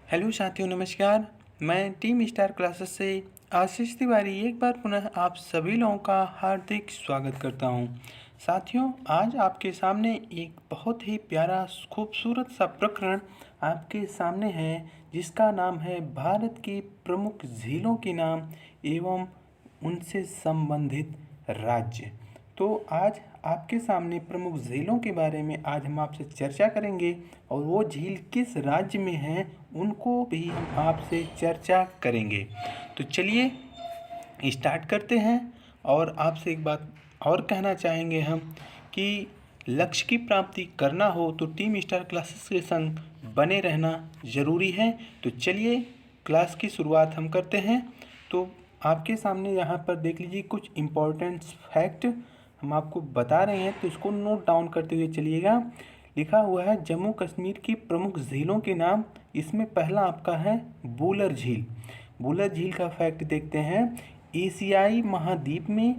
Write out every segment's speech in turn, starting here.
Hello साथियों, नमस्कार। मैं टीम स्टार क्लासेस से आशीष तिवारी एक बार पुनः आप सभी लोगों का हार्दिक स्वागत करता हूं। साथियों, आज आपके सामने एक बहुत ही प्यारा खूबसूरत सा प्रकरण आपके सामने है, जिसका नाम है भारत की प्रमुख झीलों के नाम एवं उनसे संबंधित राज्य। तो आज आपके सामने प्रमुख झीलों के बारे में आज हम आपसे चर्चा करेंगे और वो झील किस राज्य में हैं उनको भी हम आपसे चर्चा करेंगे। तो चलिए स्टार्ट करते हैं। और आपसे एक बात और कहना चाहेंगे हम कि लक्ष्य की प्राप्ति करना हो तो टीम स्टार क्लासेस के संग बने रहना ज़रूरी है। तो चलिए क्लास की शुरुआत हम करते हैं। तो आपके सामने यहाँ पर देख लीजिए कुछ इम्पोर्टेंट फैक्ट हम आपको बता रहे हैं, तो इसको नोट डाउन करते हुए चलिएगा। लिखा हुआ है जम्मू कश्मीर की प्रमुख झीलों के नाम। इसमें पहला आपका है बूलर झील। बूलर झील का फैक्ट देखते हैं। एशियाई महाद्वीप में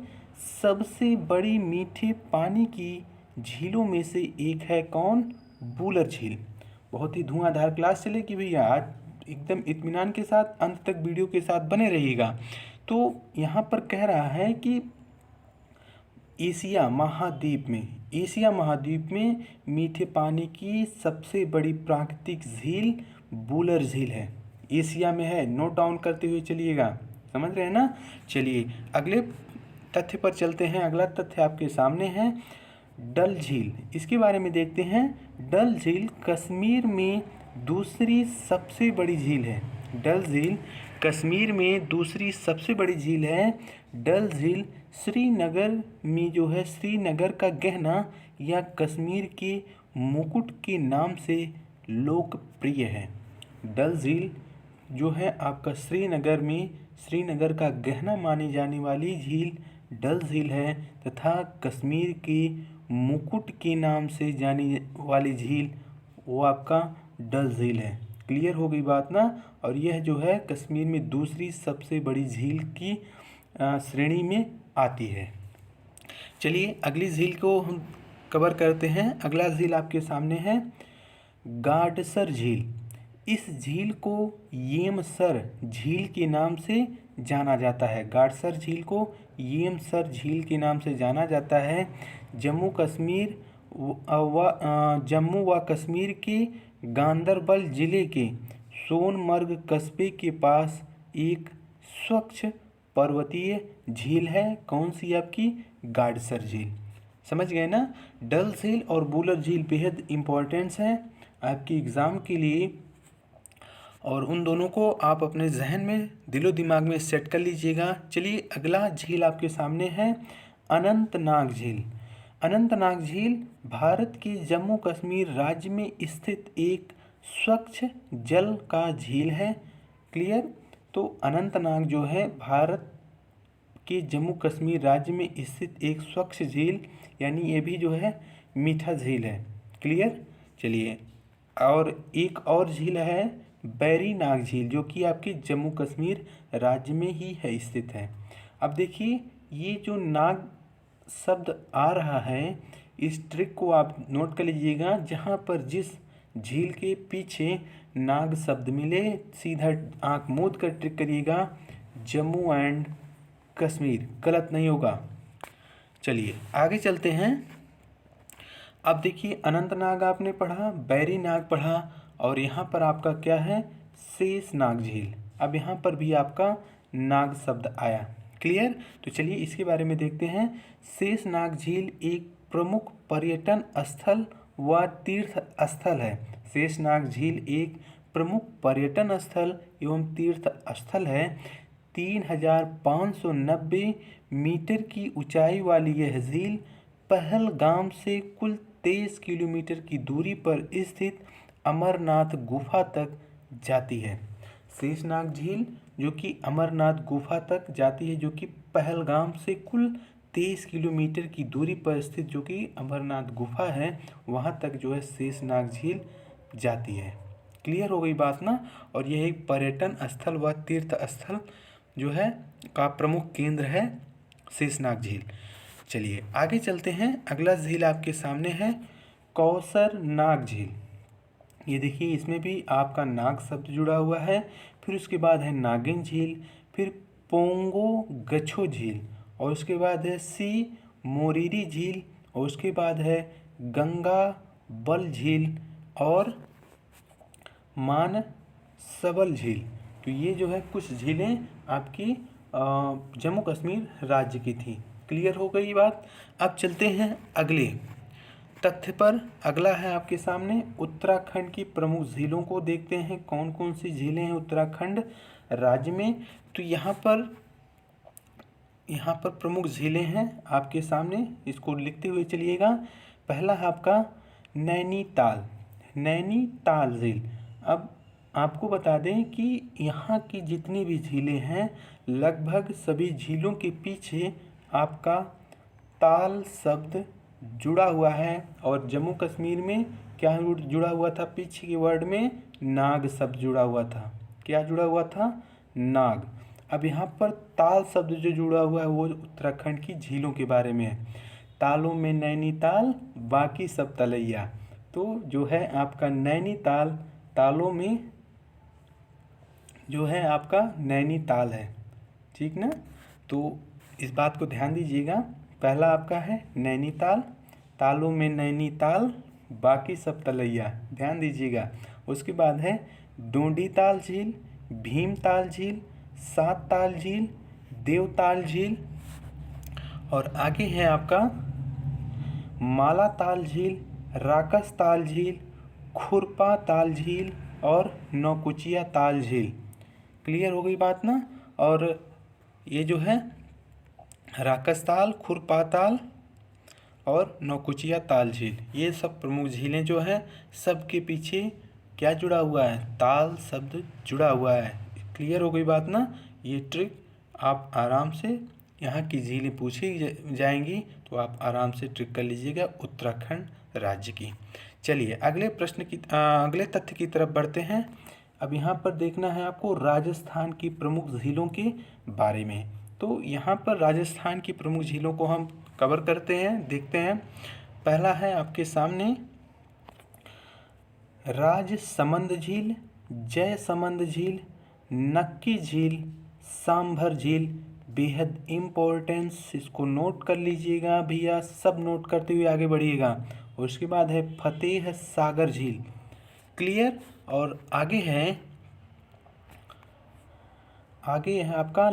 सबसे बड़ी मीठे पानी की झीलों में से एक है कौन? बूलर झील। बहुत ही धुआंधार क्लास चलेगी भैया, आज एकदम इत्मीनान के साथ अंत तक वीडियो के साथ बने रहिएगा। तो यहाँ पर कह रहा है कि एशिया महाद्वीप में मीठे पानी की सबसे बड़ी प्राकृतिक झील बूलर झील है। एशिया में है, नोट डाउन करते हुए चलिएगा, समझ रहे हैं ना। चलिए अगले तथ्य पर चलते हैं। अगला तथ्य आपके सामने है डल झील। इसके बारे में देखते हैं। डल झील कश्मीर में दूसरी सबसे बड़ी झील है। डल झील कश्मीर में दूसरी सबसे बड़ी झील है। डल झील श्रीनगर में जो है, श्रीनगर का गहना या कश्मीर के मुकुट के नाम से लोकप्रिय है। डल झील जो है आपका श्रीनगर का गहना मानी जाने वाली झील डल झील है, तथा कश्मीर के मुकुट के नाम से जानी वाली झील वो आपका डल झील है। क्लियर हो गई बात ना। और यह जो है कश्मीर में दूसरी सबसे बड़ी झील की श्रेणी में आती है। चलिए अगली झील को हम कवर करते हैं। अगला झील आपके सामने है गाडसर झील। इस झील को येमसर झील के नाम से जाना जाता है। गाडसर झील को येमसर झील के नाम से जाना जाता है। जम्मू व कश्मीर के गांदरबल जिले के सोनमर्ग कस्बे के पास एक स्वच्छ पर्वतीय झील है। कौन सी आपकी? गाडसर झील। समझ गए ना। डल झील और बूलर झील बेहद इम्पोर्टेंट्स हैं आपकी एग्ज़ाम के लिए, और उन दोनों को आप अपने जहन में दिलो दिमाग में सेट कर लीजिएगा। चलिए अगला झील आपके सामने है अनंतनाग झील। अनंतनाग झील भारत के जम्मू कश्मीर राज्य में स्थित एक स्वच्छ जल का झील है। क्लियर। तो अनंतनाग जो है भारत के जम्मू कश्मीर राज्य में स्थित एक स्वच्छ झील, यानी ये भी जो है मीठा झील है। क्लियर। चलिए और एक और झील है बैरी नाग झील, जो कि आपके जम्मू कश्मीर राज्य में ही है, स्थित है। अब देखिए ये जो नाग शब्द आ रहा है, इस ट्रिक को आप नोट कर लीजिएगा। जहाँ पर जिस झील के पीछे नाग शब्द मिले, सीधा आंख मूंद कर ट्रिक करिएगा। जम्मू एंड कश्मीर गलत नहीं होगा। चलिए आगे चलते हैं। अब देखिए अनंतनाग आपने पढ़ा, बैरी नाग पढ़ा, और यहाँ पर आपका क्या है? शेषनाग झील। अब यहाँ पर भी आपका नाग शब्द आया। क्लियर। तो चलिए इसके बारे में देखते हैं। शेषनाग झील एक प्रमुख पर्यटन स्थल व तीर्थ स्थल है। शेषनाग झील एक प्रमुख पर्यटन स्थल एवं तीर्थ स्थल है। 3590 मीटर की ऊंचाई वाली यह झील पहलगाम से कुल 23 किलोमीटर की दूरी पर स्थित अमरनाथ गुफा तक जाती है। शेषनाग झील जो कि अमरनाथ गुफा तक जाती है, जो कि पहलगाम से कुल 23 किलोमीटर की दूरी पर स्थित जो कि अमरनाथ गुफा है, वहाँ तक जो है शेषनाग झील जाती है। क्लियर हो गई बात ना। और यह एक पर्यटन स्थल व तीर्थ स्थल जो है का प्रमुख केंद्र है शेषनाग झील। चलिए आगे चलते हैं। अगला झील आपके सामने है कौसर नाग झील। ये देखिए इसमें भी आपका नाग शब्द जुड़ा हुआ है। फिर उसके बाद है नागिन झील, फिर पोंगो गछो झील, और उसके बाद है सी मोरीरी झील, और उसके बाद है गंगा बल झील और मान सबल झील। तो ये जो है कुछ झीलें आपकी जम्मू कश्मीर राज्य की थी। क्लियर हो गई बात। अब चलते हैं अगले तथ्य पर। अगला है आपके सामने उत्तराखंड की प्रमुख झीलों को देखते हैं, कौन कौन सी झीलें हैं उत्तराखंड राज्य में। तो यहाँ पर प्रमुख झीलें हैं आपके सामने, इसको लिखते हुए चलिएगा। पहला है आपका नैनीताल, नैनीताल झील। अब आपको बता दें कि यहाँ की जितनी भी झीलें हैं लगभग सभी झीलों के पीछे आपका ताल शब्द जुड़ा हुआ है, और जम्मू कश्मीर में क्या जुड़ा हुआ था, पीछे के वर्ड में नाग शब्द जुड़ा हुआ था। क्या जुड़ा हुआ था, नाग। अब यहाँ पर ताल शब्द जो जुड़ा हुआ है वो उत्तराखंड की झीलों के बारे में है। तालों में नैनीताल, बाकी सब तलैया। तो जो है आपका नैनीताल, तालों में जो है आपका नैनीताल है, ठीक ना। तो इस बात को ध्यान दीजिएगा। पहला आपका है नैनीताल, तालों में नैनीताल, बाकी सब तलैया, ध्यान दीजिएगा। उसके बाद है डोंडीताल झील, भीमताल झील, सात ताल झील, देवताल झील, और आगे है आपका मालाताल झील, राकस ताल झील, खुरपा ताल झील और नौकुचिया ताल झील। क्लियर हो गई बात ना। और ये जो है राकस ताल, खुरपा ताल और नौकुचिया ताल झील, ये सब प्रमुख झीलें जो हैं सबके पीछे क्या जुड़ा हुआ है, ताल शब्द जुड़ा हुआ है। क्लियर हो गई बात ना। ये ट्रिक आप आराम से, यहाँ की झीलें पूछी जाएंगी तो आप आराम से ट्रिक कर लीजिएगा उत्तराखंड राज्य की। चलिए अगले प्रश्न की अगले तथ्य की तरफ बढ़ते हैं। अब यहाँ पर देखना है आपको राजस्थान की प्रमुख झीलों के बारे में। तो यहाँ पर राजस्थान की प्रमुख झीलों को हम कवर करते हैं, देखते हैं। पहला है आपके सामने राजसमंद झील, जयसमंद झील, नक्की झील, सांभर झील। बेहद इम्पोर्टेंस, इसको नोट कर लीजिएगा भैया, सब नोट करते हुए आगे बढ़िएगा। और उसके बाद है फतेह सागर झील। क्लियर। और आगे है आपका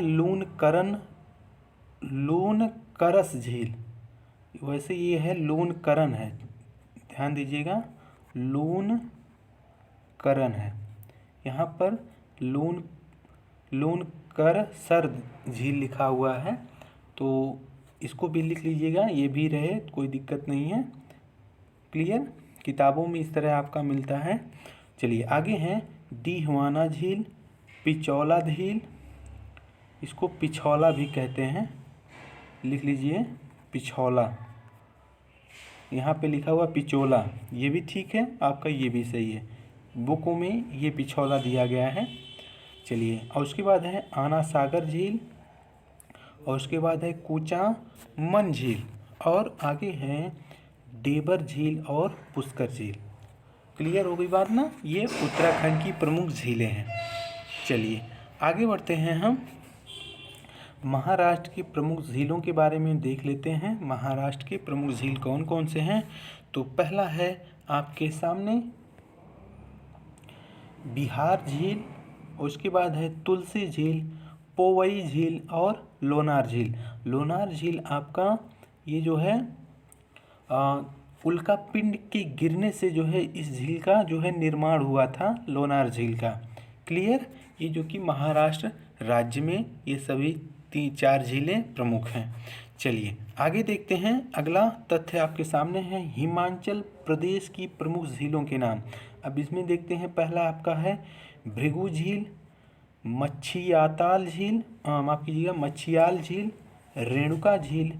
लूनकरस झील। वैसे ये है लूनकरन है, ध्यान दीजिएगा, लूनकरन है। यहाँ पर लूनकरसर झील लिखा हुआ है, तो इसको भी लिख लीजिएगा, ये भी रहे, कोई दिक्कत नहीं है। क्लियर। किताबों में इस तरह आपका मिलता है। चलिए आगे हैं डीहवाना झील, पिचौला झील, इसको पिछौला भी कहते हैं, लिख लीजिए पिछौला। यहाँ पे लिखा हुआ पिचोला, ये भी ठीक है आपका, ये भी सही है, बुकों में ये पिछौला दिया गया है। चलिए, और उसके बाद है आना सागर झील, और उसके बाद है कूचा मन झील, और आगे है डेबर झील और पुष्कर झील। क्लियर हो गई बात ना। ये उत्तराखंड की प्रमुख झीलें हैं। चलिए आगे बढ़ते हैं, हम महाराष्ट्र की प्रमुख झीलों के बारे में देख लेते हैं। महाराष्ट्र के प्रमुख झील कौन कौन से हैं। तो पहला है आपके सामने बिहार झील, उसके बाद है तुलसी झील, पोवई झील और लोनार झील। लोनार झील आपका ये जो है उल्का पिंड के गिरने से जो है इस झील का जो है निर्माण हुआ था, लोनार झील का। क्लियर। ये जो कि महाराष्ट्र राज्य में ये सभी 3-4 झीलें प्रमुख हैं। चलिए आगे देखते हैं। अगला तथ्य आपके सामने है हिमाचल प्रदेश की प्रमुख झीलों के नाम। अब इसमें देखते हैं, पहला आपका है भृगु झील, मच्छियाताल झील, माफ़ कीजिएगा मच्छियाल झील, रेणुका झील,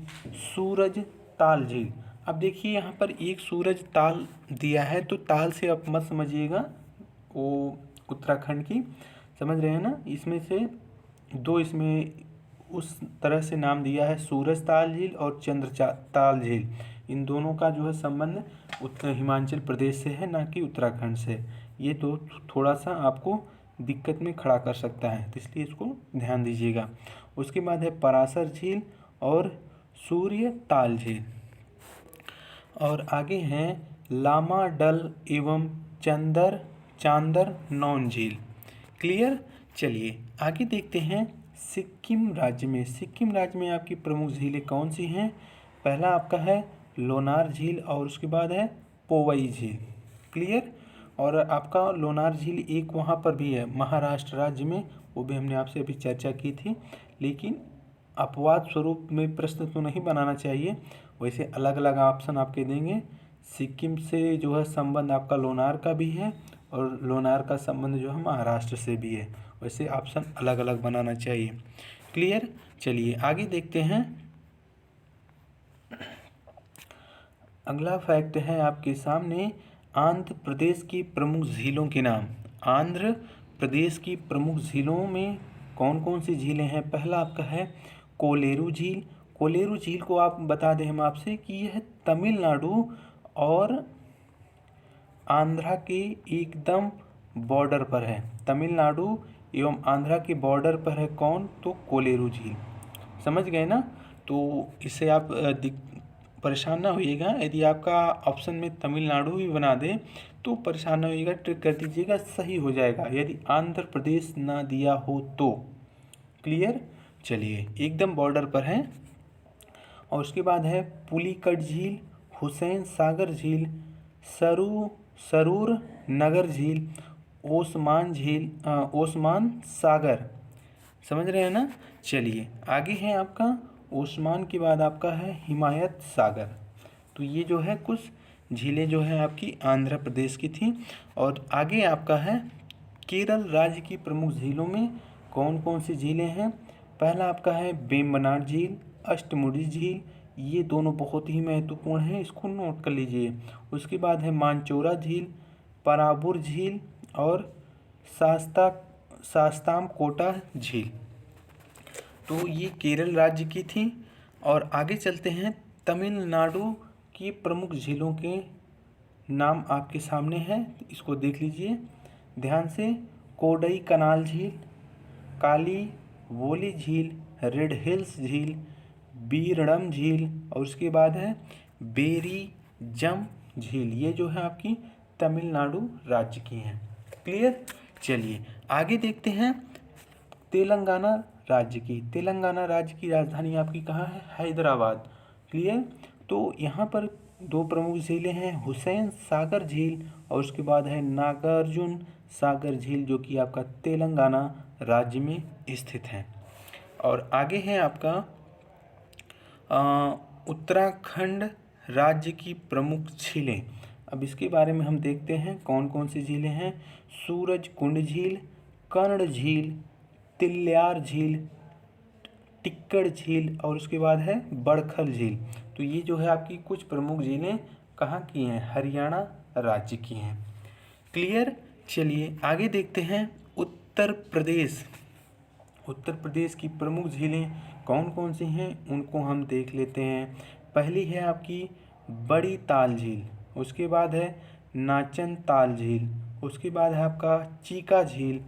सूरज ताल झील। अब देखिए यहाँ पर एक सूरज ताल दिया है, तो ताल से आप मत समझिएगा, वो उत्तराखंड की समझ रहे हैं ना। इसमें से दो इसमें उस तरह से नाम दिया है, सूरज ताल झील और चंद्र ताल झील। इन दोनों का जो है संबंध हिमाचल प्रदेश से है, ना कि उत्तराखंड से। ये तो थोड़ा सा आपको दिक्कत में खड़ा कर सकता है, तो इसलिए इसको ध्यान दीजिएगा। उसके बाद है पराशर झील और सूर्य ताल झील। और आगे हैं लामा डल एवं चांदर नौन झील। क्लियर। चलिए आगे देखते हैं सिक्किम राज्य में आपकी प्रमुख झीलें कौन सी हैं। पहला आपका है लोनार झील और उसके बाद है पोवई झील। क्लियर। और आपका लोनार झील एक वहाँ पर भी है महाराष्ट्र राज्य में, वो भी हमने आपसे अभी चर्चा की थी, लेकिन अपवाद स्वरूप में प्रश्न तो नहीं बनाना चाहिए, वैसे अलग अलग ऑप्शन आपके देंगे। सिक्किम से जो है संबंध आपका लोनार का भी है और लोनार का संबंध जो है महाराष्ट्र से भी है, वैसे ऑप्शन अलग अलग बनाना चाहिए। क्लियर। चलिए आगे देखते हैं। अगला फैक्ट है आपके सामने आंध्र प्रदेश की प्रमुख झीलों के नाम। आंध्र प्रदेश की प्रमुख झीलों में कौन कौन सी झीलें हैं। पहला आपका है कोलेरू झील। कोलेरू झील को आप बता दें हम आपसे कि यह तमिलनाडु और आंध्रा के एकदम बॉर्डर पर है। तमिलनाडु एवं आंध्रा के बॉर्डर पर है कौन, तो कोलेरू झील। समझ गए ना। तो इससे आप परेशान ना होइएगा, यदि आपका ऑप्शन में तमिलनाडु भी बना दे तो परेशान ना होइएगा, ट्रिक कर दीजिएगा, सही हो जाएगा यदि आंध्र प्रदेश ना दिया हो तो। क्लियर। चलिए एकदम बॉर्डर पर है। और उसके बाद है पुलिकट झील, हुसैन सागर झील, सरूर नगर झील, ओस्मान सागर। समझ रहे हैं ना। चलिए आगे है आपका ओस्मान के बाद आपका है हिमायत सागर। तो ये जो है कुछ झीलें जो है आपकी आंध्र प्रदेश की थी। और आगे आपका है केरल राज्य की प्रमुख झीलों में कौन कौन सी झीलें हैं। पहला आपका है वेम्बनाड झील, अष्टमुडी झील, ये दोनों बहुत ही महत्वपूर्ण हैं, इसको नोट कर लीजिए। उसके बाद है मानचौरा झील, पराबुर झील और शास्ताम कोटा झील। तो ये केरल राज्य की थी। और आगे चलते हैं तमिलनाडु की प्रमुख झीलों के नाम आपके सामने हैं, इसको देख लीजिए ध्यान से। कोडई कनाल झील, काली वोली झील, रेड हिल्स झील, बीरडम झील और उसके बाद है बेरी जम झील। ये जो है आपकी तमिलनाडु राज्य की हैं। क्लियर। चलिए आगे देखते हैं तेलंगाना राज्य की राजधानी आपकी कहाँ है, हैदराबाद। क्लियर। तो यहाँ पर दो प्रमुख झीलें हैं, हुसैन सागर झील और उसके बाद है नागार्जुन सागर झील, जो कि आपका तेलंगाना राज्य में स्थित है। और आगे है आपका उत्तराखंड राज्य की प्रमुख झीलें। अब इसके बारे में हम देखते हैं कौन कौन सी झीलें हैं। सूरज कुंड झील, कर्ण झील, तिल्यार झील, टिक्कर झील और उसके बाद है बड़खल झील। तो ये जो है आपकी कुछ प्रमुख झीलें कहाँ की हैं, हरियाणा राज्य की हैं। क्लियर। चलिए आगे देखते हैं उत्तर प्रदेश की प्रमुख झीलें कौन कौन सी हैं उनको हम देख लेते हैं। पहली है आपकी बड़ी ताल झील, उसके बाद है नाचन ताल झील, उसके बाद है आपका चीका झील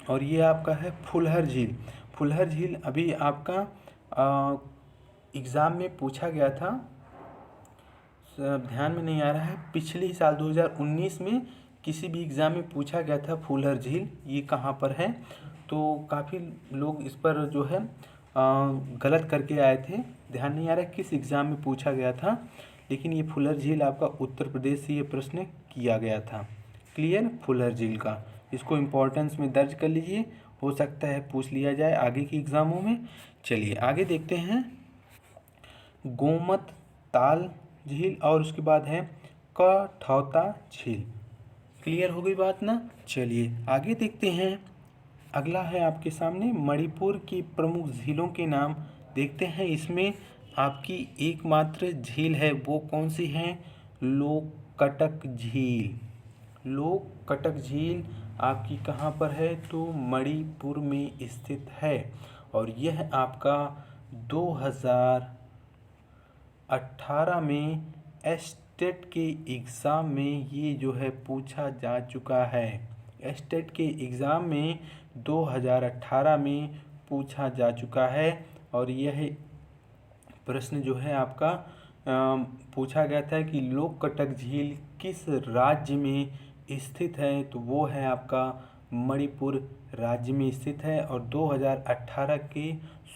और ये आपका है फुलहर झील। अभी आपका एग्ज़ाम में पूछा गया था, ध्यान में नहीं आ रहा है, पिछले साल 2019 में किसी भी एग्ज़ाम में पूछा गया था फुलहर झील ये कहाँ पर है। तो काफ़ी लोग इस पर जो है गलत करके आए थे, ध्यान नहीं आ रहा है किस एग्ज़ाम में पूछा गया था, लेकिन ये फुलहर झील आपका उत्तर प्रदेश से ये प्रश्न किया गया था। क्लियर। फुलहर झील का इसको इम्पोर्टेंस में दर्ज कर लीजिए, हो सकता है पूछ लिया जाए आगे के एग्ज़ामों में। चलिए आगे देखते हैं गोमत ताल झील और उसके बाद है कठौता झील। क्लियर हो गई बात ना। चलिए आगे देखते हैं। अगला है आपके सामने मणिपुर की प्रमुख झीलों के नाम देखते हैं। इसमें आपकी एकमात्र झील है, वो कौन सी है, लोककटक झील आपकी कहाँ पर है, तो मणिपुर में स्थित है। और यह आपका 2018 में स्टेट के एग्ज़ाम में ये जो है पूछा जा चुका है। स्टेट के एग्ज़ाम में 2018 में पूछा जा चुका है और यह प्रश्न जो है आपका पूछा गया था कि लोककटक झील किस राज्य में स्थित है, तो वो है आपका मणिपुर राज्य में स्थित है। और 2018 के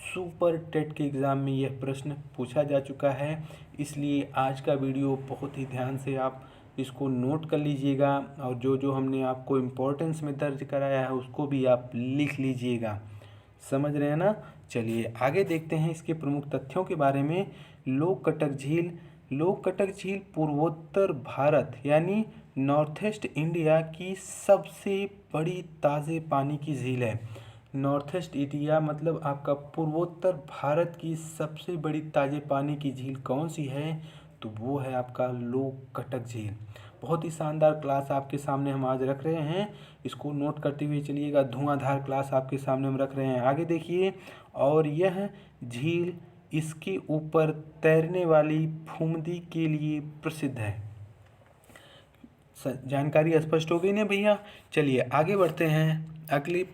सुपर टेट के एग्ज़ाम में यह प्रश्न पूछा जा चुका है, इसलिए आज का वीडियो बहुत ही ध्यान से आप इसको नोट कर लीजिएगा और जो जो हमने आपको इम्पोर्टेंस में दर्ज कराया है उसको भी आप लिख लीजिएगा। समझ रहे हैं ना। चलिए आगे देखते हैं इसके प्रमुख तथ्यों के बारे में। लोककटक झील पूर्वोत्तर भारत यानी नॉर्थ ईस्ट इंडिया की सबसे बड़ी ताज़े पानी की झील है। नॉर्थ ईस्ट इंडिया मतलब आपका पूर्वोत्तर भारत की सबसे बड़ी ताज़े पानी की झील कौन सी है, तो वो है आपका लोककटक झील। बहुत ही शानदार क्लास आपके सामने हम आज रख रहे हैं, इसको नोट करते हुए चलिएगा। धुआंधार क्लास आपके सामने हम रख रहे हैं। आगे देखिए, और यह झील इसके ऊपर तैरने वाली फुमदी के लिए प्रसिद्ध है। जानकारी स्पष्ट हो गई ना भैया। चलिए आगे बढ़ते हैं अगले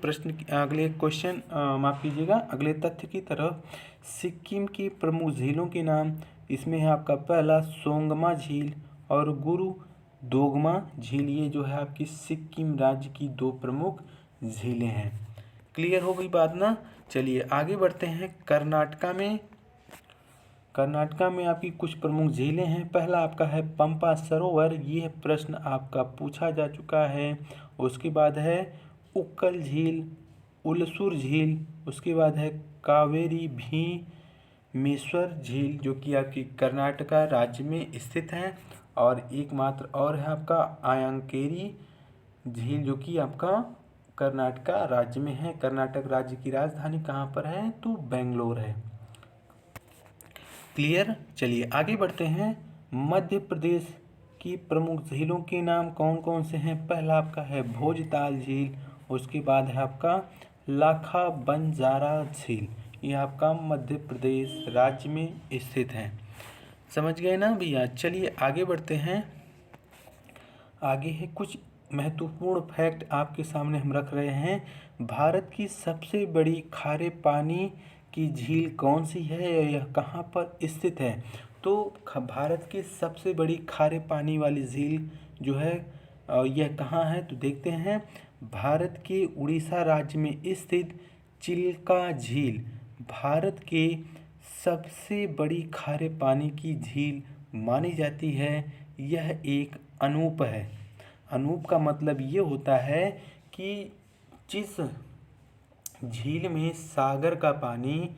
क्वेश्चन माफ कीजिएगा, अगले तथ्य की तरफ। सिक्किम की प्रमुख झीलों के नाम, इसमें है आपका पहला सोंगमा झील और गुरु दोगमा झील। ये जो है आपकी सिक्किम राज्य की दो प्रमुख झीलें हैं। क्लियर हो गई बात ना। चलिए आगे बढ़ते हैं। कर्नाटका में आपकी कुछ प्रमुख झीलें हैं। पहला आपका है पंपा सरोवर, ये प्रश्न आपका पूछा जा चुका है। उसके बाद है उक्कल झील, उलसूर झील, उसके बाद है कावेरी भीमेश्वर झील जो कि आपकी कर्नाटका राज्य में स्थित है। और एकमात्र और है आपका आयंकेरी झील जो कि आपका कर्नाटका राज्य में है। कर्नाटक राज्य की राजधानी कहाँ पर है, तो बेंगलोर है। क्लियर। चलिए आगे बढ़ते हैं। मध्य प्रदेश की प्रमुख झीलों के नाम कौन कौन से हैं। पहला आपका है भोजताल झील, उसके बाद है आपका लाखा बंजारा झील, ये आपका मध्य प्रदेश राज्य में स्थित है। समझ गए ना भैया। चलिए आगे बढ़ते हैं। आगे है कुछ महत्वपूर्ण फैक्ट आपके सामने हम रख रहे हैं। भारत की सबसे बड़ी खारे पानी की झील कौन सी है, यह कहाँ पर स्थित है, तो भारत की सबसे बड़ी खारे पानी वाली झील जो है यह कहाँ है, तो देखते हैं। भारत के उड़ीसा राज्य में स्थित चिल्का झील भारत के सबसे बड़ी खारे पानी की झील मानी जाती है। यह एक अनूप है। अनूप का मतलब ये होता है कि जिस झील में सागर का पानी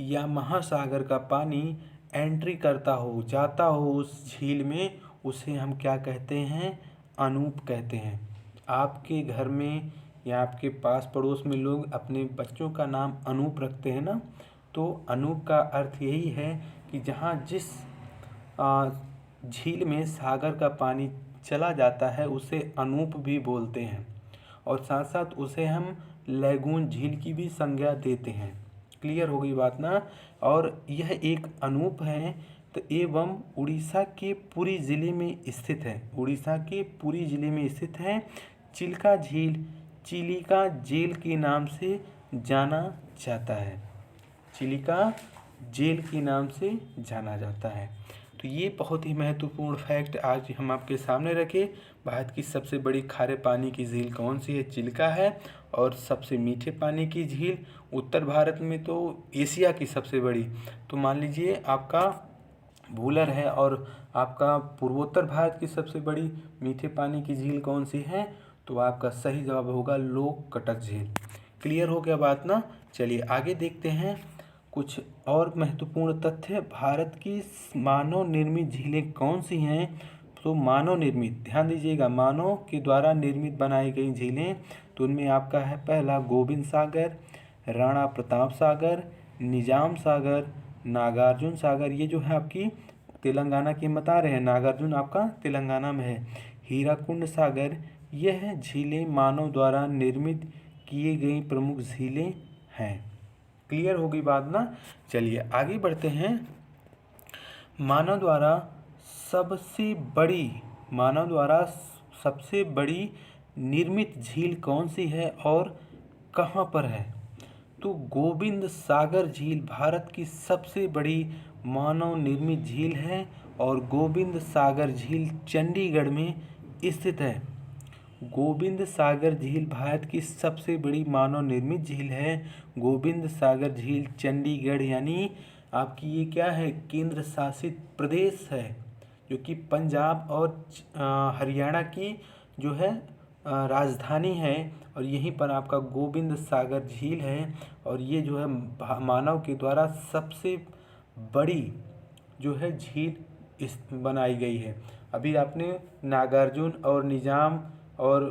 या महासागर का पानी एंट्री करता हो, जाता हो उस झील में, उसे हम क्या कहते हैं, अनूप कहते हैं। आपके घर में या आपके पास पड़ोस में लोग अपने बच्चों का नाम अनूप रखते हैं ना, तो अनूप का अर्थ यही है कि जहाँ जिस झील में सागर का पानी चला जाता है उसे अनूप भी बोलते हैं, और साथ साथ उसे हम लैगून झील की भी संज्ञा देते हैं। क्लियर हो गई बात ना। और यह एक अनूप है तो एवं उड़ीसा के पुरी ज़िले में स्थित है। उड़ीसा के पुरी ज़िले में स्थित है। चिल्का झील चिलिका जेल के नाम से जाना जाता है। चिलिका जेल के नाम से जाना जाता है। तो ये बहुत ही महत्वपूर्ण फैक्ट आज हम आपके सामने रखे। भारत की सबसे बड़ी खारे पानी की झील कौन सी है, चिल्का है। और सबसे मीठे पानी की झील उत्तर भारत में तो एशिया की सबसे बड़ी तो मान लीजिए आपका वूलर है। और आपका पूर्वोत्तर भारत की सबसे बड़ी मीठे पानी की झील कौन सी है, तो आपका सही जवाब होगा लोककटक झील। क्लियर हो गया बात ना। चलिए आगे देखते हैं कुछ और महत्वपूर्ण तथ्य। भारत की मानव निर्मित झीलें कौन सी हैं, तो मानव निर्मित, ध्यान दीजिएगा, मानव के द्वारा निर्मित बनाई गई झीलें, तो उनमें आपका है पहला गोविंद सागर, राणा प्रताप सागर, निजाम सागर, नागार्जुन सागर। ये जो है आपकी तेलंगाना की हम बता रहे हैं, नागार्जुन आपका तेलंगाना में है। हीराकुंड सागर, यह झीलें मानव द्वारा निर्मित किए गई प्रमुख झीलें हैं। क्लियर हो गई बात ना। चलिए आगे बढ़ते हैं। मानव द्वारा सबसे बड़ी मानव द्वारा सबसे बड़ी निर्मित झील कौन सी है और कहाँ पर है? तो गोविंद सागर झील भारत की सबसे बड़ी मानव निर्मित झील है और गोविंद सागर झील चंडीगढ़ में स्थित है। गोविंद सागर झील भारत की सबसे बड़ी मानव निर्मित झील है। गोविंद सागर झील चंडीगढ़ यानी आपकी ये क्या है, केंद्र शासित प्रदेश है, जो कि पंजाब और हरियाणा की जो है राजधानी है। और यहीं पर आपका गोविंद सागर झील है और ये जो है मानव के द्वारा सबसे बड़ी जो है झील इस बनाई गई है। अभी आपने नागार्जुन और निजाम और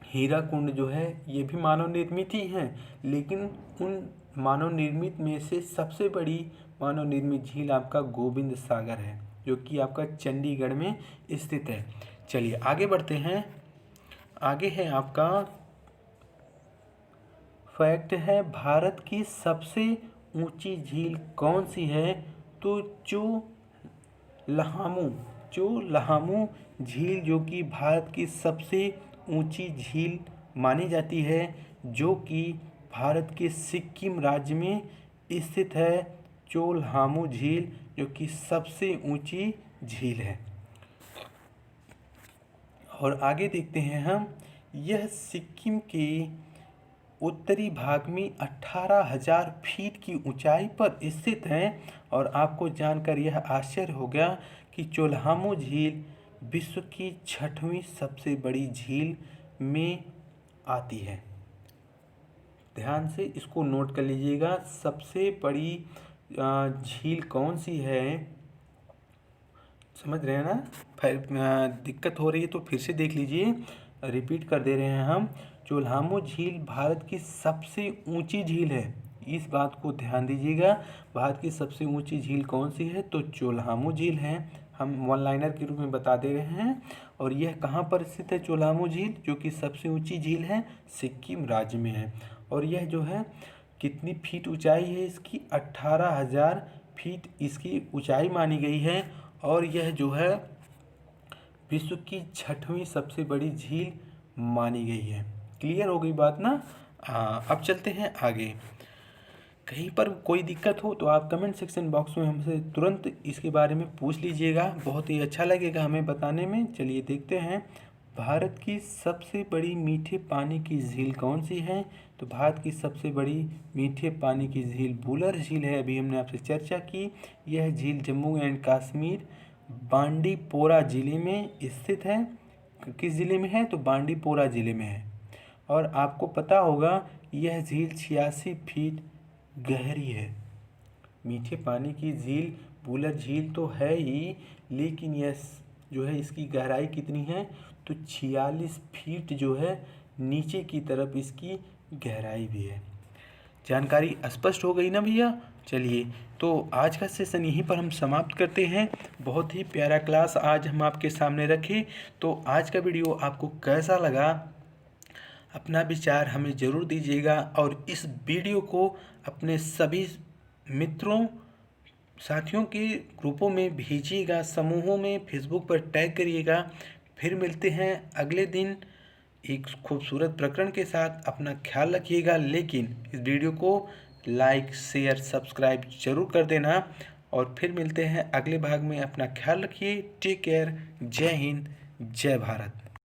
हीराकुंड जो है ये भी मानव निर्मित ही हैं, लेकिन उन मानव निर्मित में से सबसे बड़ी मानव निर्मित झील आपका गोविंद सागर है, जो कि आपका चंडीगढ़ में स्थित है। चलिए आगे बढ़ते हैं। आगे है आपका फैक्ट है, भारत की सबसे ऊंची झील कौन सी है? तो चोलहामू झील जो कि भारत की सबसे ऊंची झील मानी जाती है, जो कि भारत के सिक्किम राज्य में स्थित है। चोलहामू झील जो कि सबसे ऊंची झील है। और आगे देखते हैं हम, यह सिक्किम के उत्तरी भाग में 18,000 फीट की ऊंचाई पर स्थित है। और आपको जानकर यह आश्चर्य हो गया कि चोलहामू झील विश्व की 6वीं सबसे बड़ी झील में आती है। ध्यान से इसको नोट कर लीजिएगा, सबसे बड़ी झील कौन सी है, समझ रहे हैं ना? फिर दिक्कत हो रही है तो फिर से देख लीजिए, रिपीट कर दे रहे हैं हम। चोलहामू झील भारत की सबसे ऊंची झील है, इस बात को ध्यान दीजिएगा। भारत की सबसे ऊंची झील कौन सी है? तो चोलहामू झील है। हम वन लाइनर के रूप में बता दे रहे हैं। और यह कहाँ पर स्थित है चोलहामू झील, जो कि सबसे ऊंची झील है? सिक्किम राज्य में है। और यह जो है कितनी फीट ऊंचाई है इसकी? 18,000 फीट इसकी ऊंचाई मानी गई है। और यह जो है विश्व की 6वीं सबसे बड़ी झील मानी गई है। क्लियर हो गई बात ना? अब चलते हैं आगे। कहीं पर कोई दिक्कत हो तो आप कमेंट सेक्शन बॉक्स में हमसे तुरंत इसके बारे में पूछ लीजिएगा, बहुत ही अच्छा लगेगा हमें बताने में। चलिए देखते हैं, भारत की सबसे बड़ी मीठे पानी की झील कौन सी है? तो भारत की सबसे बड़ी मीठे पानी की झील वुलर झील है। अभी हमने आपसे चर्चा की। यह झील जम्मू एंड कश्मीर बांडीपोरा ज़िले में स्थित है। किस ज़िले में है? तो बांडीपोरा ज़िले में है। और आपको पता होगा यह झील 86 फीट गहरी है। मीठे पानी की झील वुलर झील तो है ही, लेकिन यह जो है इसकी गहराई कितनी है? तो 46 फीट जो है नीचे की तरफ इसकी गहराई भी है। जानकारी स्पष्ट हो गई ना भैया? चलिए तो आज का सेशन यहीं पर हम समाप्त करते हैं। बहुत ही प्यारा क्लास आज हम आपके सामने रखे। तो आज का वीडियो आपको कैसा लगा, अपना विचार हमें ज़रूर दीजिएगा। और इस वीडियो को अपने सभी मित्रों साथियों के ग्रुपों में भेजिएगा, समूहों में फेसबुक पर टैग करिएगा। फिर मिलते हैं अगले दिन एक खूबसूरत प्रकरण के साथ। अपना ख्याल रखिएगा, लेकिन इस वीडियो को लाइक शेयर सब्सक्राइब जरूर कर देना। और फिर मिलते हैं अगले भाग में। अपना ख्याल रखिए। Take care. जय हिंद, जय भारत।